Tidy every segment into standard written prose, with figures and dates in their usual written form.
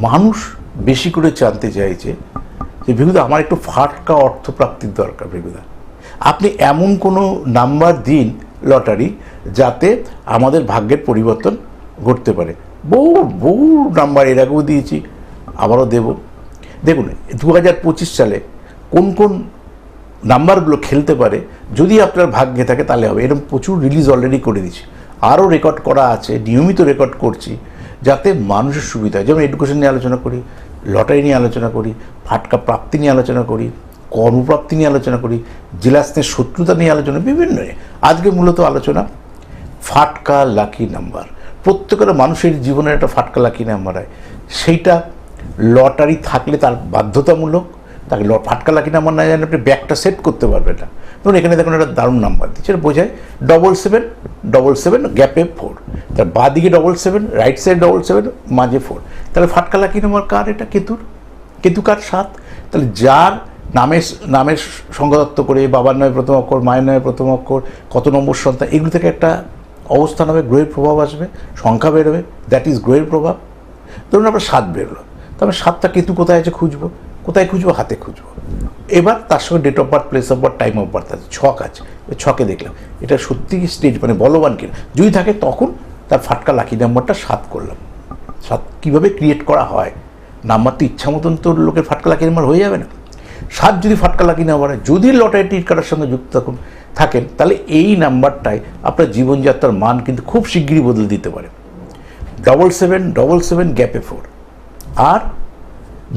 মানুষ বেশি করে জানতে চাইছে যে ভিগুদা আমার একটু ফাটকা অর্থপ্রাপ্তির দরকার। ভিগুদা আপনি এমন কোনো নাম্বার দিন লটারি যাতে আমাদের ভাগ্যের পরিবর্তন ঘটতে পারে। বহু বহু নাম্বার এর আগেও দিয়েছি, আবারও দেব। দেখুন 2025 সালে কোন কোন নাম্বারগুলো খেলতে পারে যদি আপনার ভাগ্যে থাকে তাহলে হবে। এরকম প্রচুর রিলিজ অলরেডি করে দিচ্ছি, আরও রেকর্ড করা আছে, নিয়মিত রেকর্ড করছি যাতে মানুষের সুবিধা হয়। যেমন এডুকেশন নিয়ে আলোচনা করি, লটারি নিয়ে আলোচনা করি, ফাটকা প্রাপ্তি নিয়ে আলোচনা করি, কর্মপ্রাপ্তি নিয়ে আলোচনা করি, জেলাস্তের শত্রুতা নিয়ে আলোচনা, বিভিন্ন। আজকে মূলত আলোচনা ফাটকা লাকি নাম্বার। প্রত্যেকের মানুষের জীবনের একটা ফাটকা লাকি নাম্বার হয়, সেইটা লটারি থাকলে তার বাধ্যতামূলক তাকে ফাটকা লাকি নাম্বার না জানলে আপনি ব্যাগটা সেট করতে পারবেন না। ধরুন এখানে দেখুন একটা দারুণ নাম্বার দিচ্ছে, এটা বোঝায় 7777 গ্যাপে 4, তার বাঁ দিকে 77, রাইট সাইড 77, মাঝে 4। তাহলে ফাটকা লাকি নাম্বার কার? এটা কেতুর। কেতু কার? 7। তাহলে যার নামের সংখ্যাতত্ত্ব করে বাবার নামে প্রথম অক্ষর, মায়ের নামে প্রথম অক্ষর, কত নম্বর সন্তান, এগুলো থেকে একটা অবস্থান হবে, গ্রহের প্রভাব আসবে, সংখ্যা বেরোবে, দ্যাট ইজ গ্রহের প্রভাব। ধরুন আপনার 7 বেরোলো, তবে 7টা কেতু কোথায় আছে খুঁজবো। কোথায় খুঁজবো? হাতে খুঁজবো। এবার তার সঙ্গে date of birth, place of birth, time of birth আছে, ছক আছে। ছকে দেখলাম এটা সত্যি স্টেজ মানে বলবান কিনা। যদি থাকে তখন তার ফাটকা লাকি নাম্বারটা 7 করলাম। 7 কীভাবে ক্রিয়েট করা হয়? নাম্বার তো ইচ্ছা মতন তো লোকের ফাটকা লাকি নাম্বার হয়ে যাবে না। 7 যদি ফাটকা লাকি নাম্বার হয়, যদি লটারি টিকিট কাটার সঙ্গে যুক্ত থাকেন, তাহলে এই নাম্বারটাই আপনার জীবনযাত্রার মান কিন্তু খুব শিগগিরই বদলে দিতে পারে। 7777 গ্যাপে 4। আর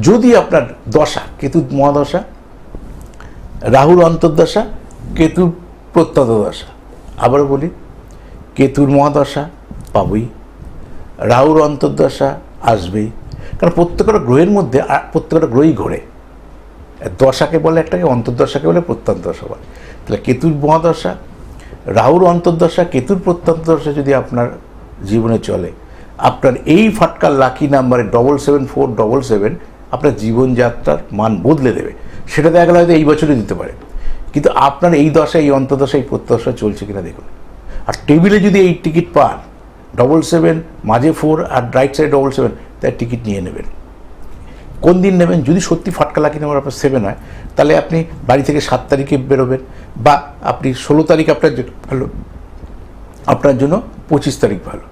যদি আপনার দশা কেতু মহাদশা, রাহুর অন্তর্দশা, কেতুর প্রত্যন্ত দশা, আবারও বলি কেতুর মহাদশা পাবই, রাহুর অন্তর্দশা আসবেই। কারণ প্রত্যেকটা গ্রহের মধ্যে প্রত্যেকটা গ্রহই ঘোরে। দশাকে বলে একটাকে, অন্তর্দশাকে বলে প্রত্যন্ত দশা বলে। তাহলে কেতুর মহাদশা, রাহুর অন্তর্দশা, কেতুর প্রত্যন্ত দশা যদি আপনার জীবনে চলে, আপনার এই ফাটকার লাকি নাম্বারে 774777 আপনার জীবনযাত্রার মান বদলে দেবে। সেটা দেখা গেলে হয়তো এই বছরই দিতে পারে, কিন্তু আপনার এই দশা, এই অন্তর্দশা, এই প্রত্যদশা চলছে কিনা দেখুন। আর টেবিলে যদি এই টিকিট পান 77, মাঝে 4 আর রাইট সাইড 77, তাই টিকিট নিয়ে নেবেন। কোন দিন নেবেন? যদি সত্যি ফাটকা লাকি নাম্বার আপনার 7 হয়, তাহলে আপনি বাড়ি থেকে 7 তারিখে বেরোবেন, বা আপনি 16 তারিখ আপনার জন্য ভালো, আপনার জন্য 25 তারিখ ভালো।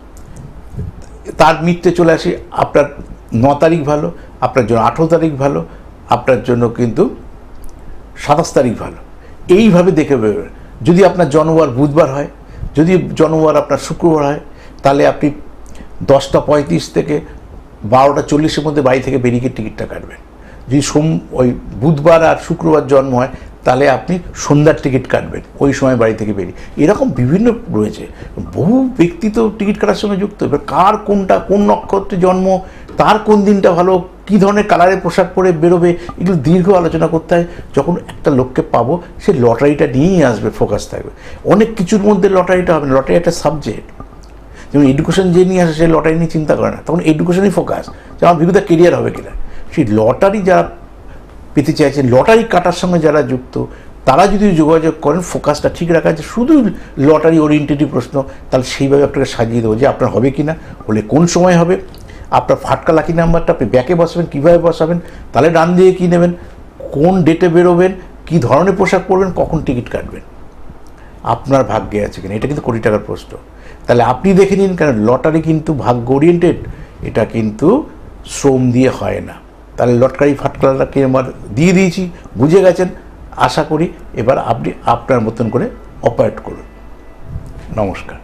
তার মিত্রে চলে আসি, আপনার 9 তারিখ ভালো, আপনার জন্য 18 তারিখ ভালো, আপনার জন্য কিন্তু 27 তারিখ ভালো। এইভাবে দেখে বেরোবেন। যদি আপনার জন্মবার বুধবার হয়, যদি জন্মবার আপনার শুক্রবার হয়, তাহলে আপনি 10টা 35 থেকে 12টা 40-এর মধ্যে বাড়ি থেকে বেরিয়ে টিকিটটা কাটবেন। যদি ওই বুধবার আর শুক্রবার জন্ম হয়, তাহলে আপনি সন্ধ্যার টিকিট কাটবেন, ওই সময় বাড়ি থেকে বেরিয়ে। এরকম বিভিন্ন রয়েছে, বহু ব্যক্তি তো টিকিট কাটার সঙ্গে যুক্ত। এবার কার কোনটা, কোন নক্ষত্রে জন্ম, তার কোন দিনটা ভালো, কী ধরনের কালারের পোশাক পরে বেরোবে, এগুলো দীর্ঘ আলোচনা করতে হয়। যখন একটা লোককে পাবো, সে লটারিটা নিয়েই আসবে, ফোকাস থাকবে। অনেক কিছুর মধ্যে লটারিটা হবে না, লটারি একটা সাবজেক্ট। যেমন এডুকেশন যে নিয়ে আসে, সে লটারি নিয়ে চিন্তা করে না, তখন এডুকেশনই ফোকাস, যে আমার বিভিন্ন কেরিয়ার হবে কিনা। সেই লটারি যারা পেতে চাইছেন, লটারি কাটার সঙ্গে যারা যুক্ত, তারা যদি যোগাযোগ করেন, ফোকাসটা ঠিক রাখা আছে, শুধু লটারি ওরিয়েন্টেডই প্রশ্ন, তাহলে সেইভাবে আপনাকে সাজিয়ে দেবো যে আপনার হবে কি না, হলে কোন সময় হবে, আপনার ফাটকা লাকি নাম্বারটা আপনি ব্যাকে বসাবেন, কীভাবে বসাবেন, তাহলে ডান দিয়ে কী নেবেন, কোন ডেটে বেরোবেন, কী ধরনের পোশাক পরবেন, কখন টিকিট কাটবেন, আপনার ভাগ্যে আছে কিনা। এটা কিন্তু কোটি টাকার প্রশ্ন। তাহলে আপনি দেখে নিন, কারণ লটারি কিন্তু ভাগ্য ওরিয়েন্টেড, এটা কিন্তু শ্রম দিয়ে হয় না। তাহলে লটকারি ফাটকালাকে আমার দিয়ে দিয়েছি, বুঝে গেছেন আশা করি। এবার আপনি আপনার মতন করে অপারেট করুন। নমস্কার।